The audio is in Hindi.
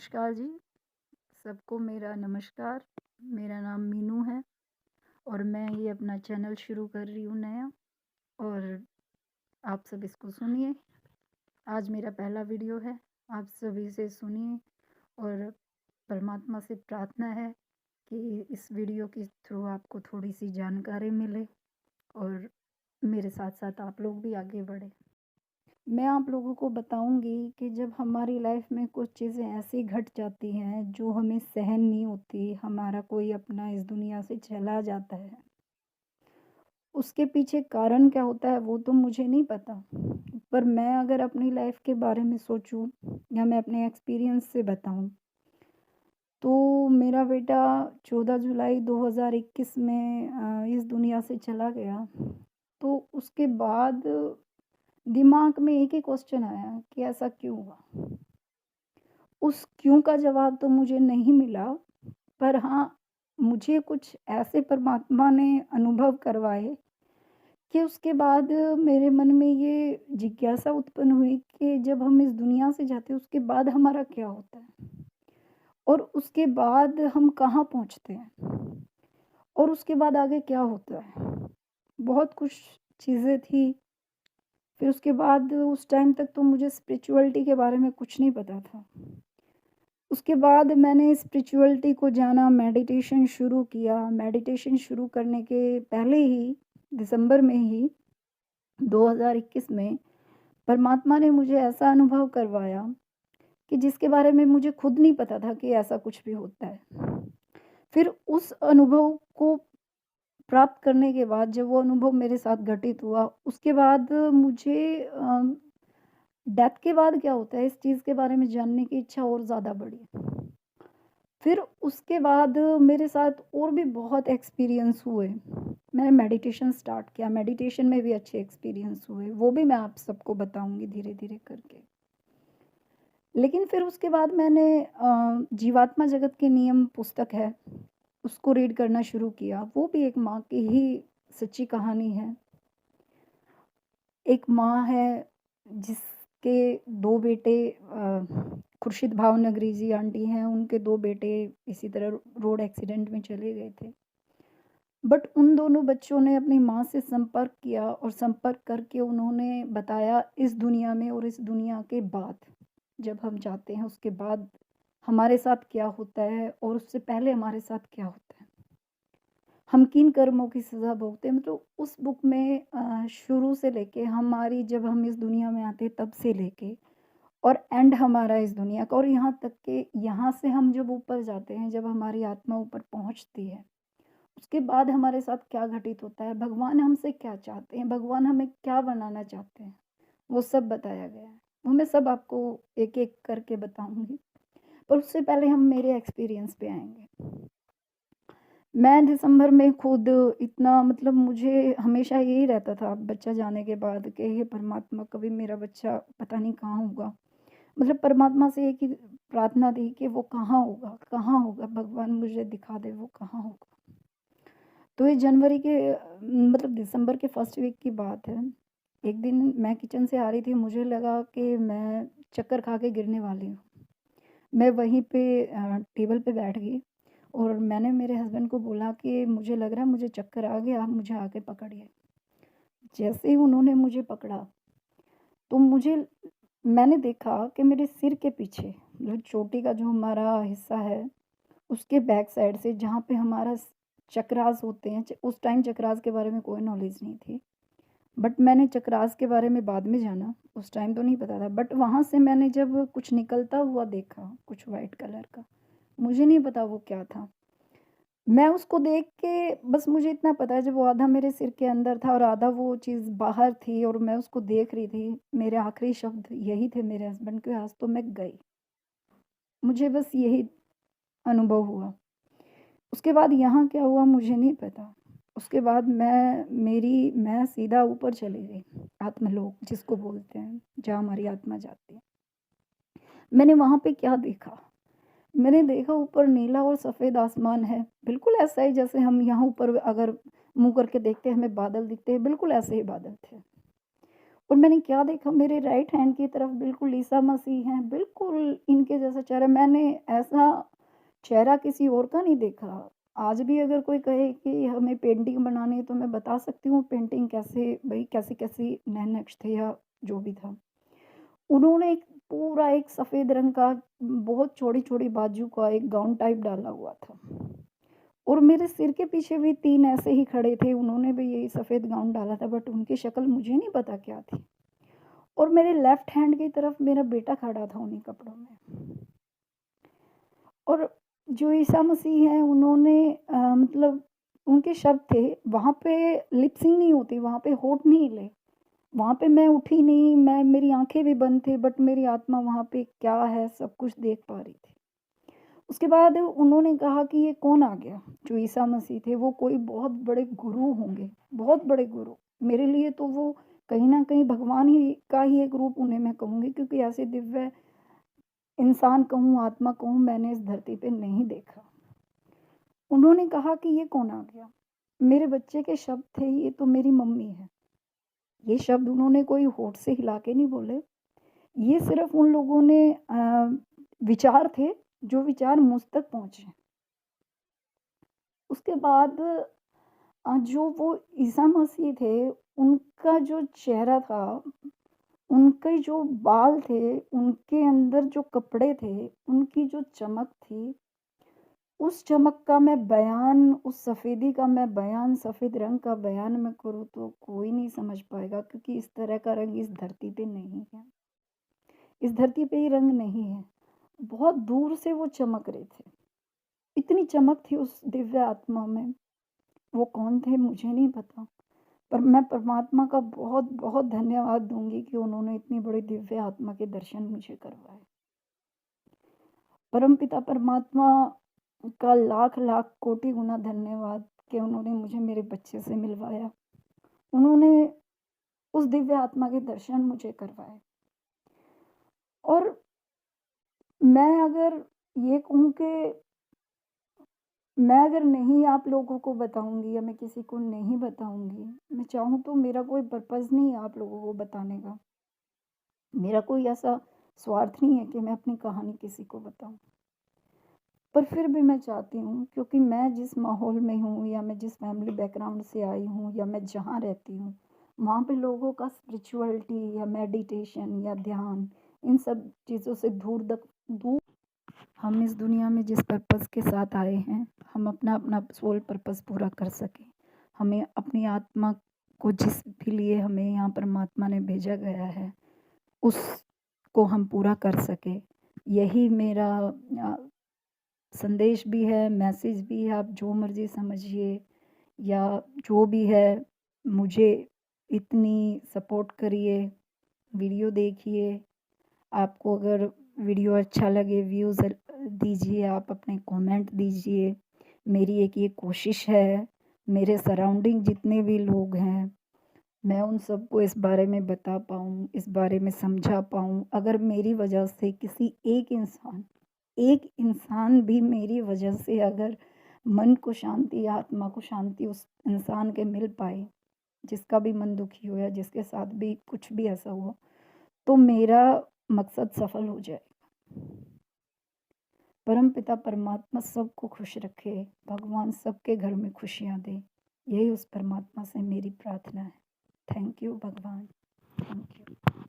नमस्कार जी, सबको मेरा नमस्कार। मेरा नाम मीनू है और मैं ये अपना चैनल शुरू कर रही हूँ नया और आप सब इसको सुनिए। आज मेरा पहला वीडियो है, आप सभी इसे सुनिए और परमात्मा से प्रार्थना है कि इस वीडियो के थ्रू आपको थोड़ी सी जानकारी मिले और मेरे साथ-साथ आप लोग भी आगे बढ़ें। मैं आप लोगों को बताऊंगी कि जब हमारी लाइफ में कुछ चीज़ें ऐसी घट जाती हैं जो हमें सहन नहीं होती, हमारा कोई अपना इस दुनिया से चला जाता है, उसके पीछे कारण क्या होता है वो तो मुझे नहीं पता। पर मैं अगर अपनी लाइफ के बारे में सोचूं या मैं अपने एक्सपीरियंस से बताऊं तो मेरा बेटा 14 जुलाई 2021 में इस दुनिया से चला गया। तो उसके बाद दिमाग में एक ही क्वेश्चन आया कि ऐसा क्यों हुआ। उस क्यों का जवाब तो मुझे नहीं मिला, पर हाँ, मुझे कुछ ऐसे परमात्मा ने अनुभव करवाए कि उसके बाद मेरे मन में ये जिज्ञासा उत्पन्न हुई कि जब हम इस दुनिया से जाते हैं उसके बाद हमारा क्या होता है और उसके बाद हम कहाँ पहुँचते हैं और उसके बाद आगे क्या होता है। बहुत कुछ चीज़ें थी। फिर उसके बाद उस टाइम तक तो मुझे स्पिरिचुअलिटी के बारे में कुछ नहीं पता था। उसके बाद मैंने स्पिरिचुअलिटी को जाना, मेडिटेशन शुरू किया। मेडिटेशन शुरू करने के पहले ही दिसंबर में ही 2021 में परमात्मा ने मुझे ऐसा अनुभव करवाया कि जिसके बारे में मुझे खुद नहीं पता था कि ऐसा कुछ भी होता है। फिर उस अनुभव को प्राप्त करने के बाद जब वो अनुभव मेरे साथ घटित हुआ, उसके बाद मुझे डेथ के बाद क्या होता है इस चीज़ के बारे में जानने की इच्छा और ज़्यादा बढ़ी। फिर उसके बाद मेरे साथ और भी बहुत एक्सपीरियंस हुए। मैंने मेडिटेशन स्टार्ट किया, मेडिटेशन में भी अच्छे एक्सपीरियंस हुए, वो भी मैं आप सबको बताऊँगी धीरे-धीरे करके। लेकिन फिर उसके बाद मैंने जीवात्मा जगत के नियम पुस्तक है, उसको रीड करना शुरू किया। वो भी एक माँ की ही सच्ची कहानी है। एक माँ है जिसके 2 बेटे खुर्शीद भावनगरी जी आंटी हैं, उनके 2 बेटे इसी तरह रोड एक्सीडेंट में चले गए थे। बट उन दोनों बच्चों ने अपनी माँ से संपर्क किया और संपर्क करके उन्होंने बताया इस दुनिया में और इस दुनिया के बाद, जब हम जाते हैं उसके बाद हमारे साथ क्या होता है और उससे पहले हमारे साथ क्या होता है। हम किन कर्मों की सज़ा भोगते हैं, मतलब उस बुक में शुरू से लेके हमारी जब हम इस दुनिया में आते हैं तब से लेके और एंड हमारा इस दुनिया का, और यहाँ तक कि यहाँ से हम जब ऊपर जाते हैं, जब हमारी आत्मा ऊपर पहुँचती है, उसके बाद हमारे साथ क्या घटित होता है, भगवान हमसे क्या चाहते हैं, भगवान हमें क्या बनाना चाहते हैं, वो सब बताया गया है। वो मैं सब आपको एक-एक करके बताऊँगी, पर उससे पहले हम मेरे एक्सपीरियंस पे आएँगे। मैं दिसंबर में खुद इतना, मतलब मुझे हमेशा यही रहता था बच्चा जाने के बाद कि हे परमात्मा कभी मेरा बच्चा पता नहीं कहाँ होगा। मतलब परमात्मा से एक ही प्रार्थना थी कि वो कहाँ होगा, कहाँ होगा, भगवान मुझे दिखा दे वो कहाँ होगा। तो ये जनवरी के मतलब दिसंबर के फर्स्ट वीक की बात है। एक दिन मैं किचन से आ रही थी, मुझे लगा कि मैं चक्कर खा के गिरने वाली हूँ। मैं वहीं पे टेबल पे बैठ गई और मैंने मेरे हस्बैंड को बोला कि मुझे लग रहा है मुझे चक्कर आ गया, आप मुझे आके पकड़िए। जैसे ही उन्होंने मुझे पकड़ा तो मैंने देखा कि मेरे सिर के पीछे जो चोटी का जो हमारा हिस्सा है, उसके बैक साइड से जहाँ पे हमारा चक्रास होते हैं, उस टाइम चक्रास के बारे में कोई नॉलेज नहीं थी। बट मैंने चक्रास के बारे में बाद में जाना, उस टाइम तो नहीं पता था। बट वहाँ से मैंने जब कुछ निकलता हुआ देखा, कुछ वाइट कलर का, मुझे नहीं पता वो क्या था। मैं उसको देख के बस मुझे इतना पता है, जब वो आधा मेरे सिर के अंदर था और आधा वो चीज़ बाहर थी और मैं उसको देख रही थी, मेरे आखिरी शब्द यही थे मेरे हस्बैंड के, आज तो मैं गई। मुझे बस यही अनुभव हुआ। उसके बाद यहाँ क्या हुआ मुझे नहीं पता। उसके बाद मैं सीधा ऊपर चली गई, आत्मलोक जिसको बोलते हैं, जहाँ हमारी आत्मा जाती है। मैंने वहाँ पे क्या देखा? मैंने देखा ऊपर नीला और सफ़ेद आसमान है, बिल्कुल ऐसा ही जैसे हम यहाँ ऊपर अगर मुँह करके देखते हैं हमें बादल दिखते हैं, बिल्कुल ऐसे ही बादल थे। और मैंने क्या देखा, मेरे राइट हैंड की तरफ बिल्कुल ईसा मसीह हैं, बिल्कुल इनके जैसा चेहरा। मैंने ऐसा चेहरा किसी और का नहीं देखा। आज भी अगर कोई कहे कि हमें पेंटिंग बनानी है तो मैं बता सकती हूँ पेंटिंग कैसे, भई कैसी-कैसी नैन-नक्श थे या जो भी था। उन्होंने एक पूरा एक सफ़ेद रंग का बहुत चौड़ी-चौड़ी बाजू का एक गाउन टाइप डाला हुआ था। और मेरे सिर के पीछे भी 3 ऐसे ही खड़े थे, उन्होंने भी यही सफ़ेद गाउन डाला था, बट उनकी शक्ल मुझे नहीं पता क्या थी। और मेरे लेफ्ट हैंड की तरफ मेरा बेटा खड़ा था उन्हीं कपड़ों में। और जो ईसा मसीह हैं उन्होंने मतलब उनके शब्द थे, वहाँ पे लिप सिंक नहीं होती, वहाँ पे होंठ नहीं हिले। वहाँ पे मैं उठी नहीं, मेरी आँखें भी बंद थी, बट मेरी आत्मा वहाँ पे क्या है सब कुछ देख पा रही थी। उसके बाद उन्होंने कहा कि ये कौन आ गया? जो ईसा मसीह थे वो कोई बहुत बड़े गुरु होंगे, बहुत बड़े गुरु। मेरे लिए तो वो कहीं न कहीं भगवान ही का ही एक रूप उन्हें मैं कहूँगी, क्योंकि ऐसे दिव्य इंसान कहूँ, आत्मा कहूँ, मैंने इस धरती पे नहीं देखा। उन्होंने कहा कि ये कौन आ गया? मेरे बच्चे के शब्द थे, ये तो मेरी मम्मी है। ये शब्द उन्होंने कोई होठ से हिला के नहीं बोले। ये सिर्फ़ उन लोगों ने विचार थे, जो विचार मुझ तक पहुँचे। उसके बाद जो वो ईसा मसीह थे, उनका जो चेहरा था, उनके जो बाल थे, उनके अंदर जो कपड़े थे, उनकी जो चमक थी, उस चमक का मैं बयान, उस सफ़ेदी का मैं बयान, सफ़ेद रंग का बयान मैं करूँ तो कोई नहीं समझ पाएगा, क्योंकि इस तरह का रंग इस धरती पे नहीं है। इस धरती पे ये रंग नहीं है। बहुत दूर से वो चमक रहे थे। इतनी चमक थी उस दिव्य आत्मा में। वो कौन थे मुझे नहीं पता। पर मैं परमात्मा का बहुत-बहुत धन्यवाद दूँगी कि उन्होंने इतनी बड़ी दिव्य आत्मा के दर्शन मुझे करवाए। परमपिता परमात्मा का लाख-लाख कोटि गुना धन्यवाद कि उन्होंने मुझे मेरे बच्चे से मिलवाया। उन्होंने उस दिव्य आत्मा के दर्शन मुझे करवाए। और मैं अगर ये कहूँ कि मैं अगर नहीं आप लोगों को बताऊँगी या मैं किसी को नहीं बताऊँगी, मैं चाहूँ तो मेरा कोई पर्पज़ नहीं है आप लोगों को बताने का। मेरा कोई ऐसा स्वार्थ नहीं है कि मैं अपनी कहानी किसी को बताऊँ। पर फिर भी मैं चाहती हूँ, क्योंकि मैं जिस माहौल में हूँ या मैं जिस फैमिली बैकग्राउंड से आई हूँ या मैं जहाँ रहती हूँ, वहाँ पे लोगों का स्पिरिचुअलिटी या मेडिटेशन या ध्यान, इन सब चीज़ों से दूर। हम इस दुनिया में जिस पर्पज़ के साथ आए हैं, हम अपना सोल पर्पज़ पूरा कर सकें। हमें अपनी आत्मा को जिस भी लिए हमें यहाँ परमात्मा ने भेजा गया है, उसको हम पूरा कर सकें। यही मेरा संदेश भी है, मैसेज भी है, आप जो मर्ज़ी समझिए या जो भी है, मुझे इतनी सपोर्ट करिए, वीडियो देखिए। आपको अगर वीडियो अच्छा लगे, व्यूज़ दीजिए, आप अपने कमेंट दीजिए। मेरी एक ये कोशिश है, मेरे सराउंडिंग जितने भी लोग हैं, मैं उन सबको इस बारे में बता पाऊँ, इस बारे में समझा पाऊँ। अगर मेरी वजह से किसी एक इंसान भी मेरी वजह से अगर मन को शांति, आत्मा को शांति उस इंसान के मिल पाए, जिसका भी मन दुखी हो या जिसके साथ भी कुछ भी ऐसा हुआ, तो मेरा मकसद सफल हो जाएगा। परमपिता परमात्मा सबको खुश रखे, भगवान सबके घर में खुशियाँ दे। यही उस परमात्मा से मेरी प्रार्थना है। थैंक यू भगवान। थैंक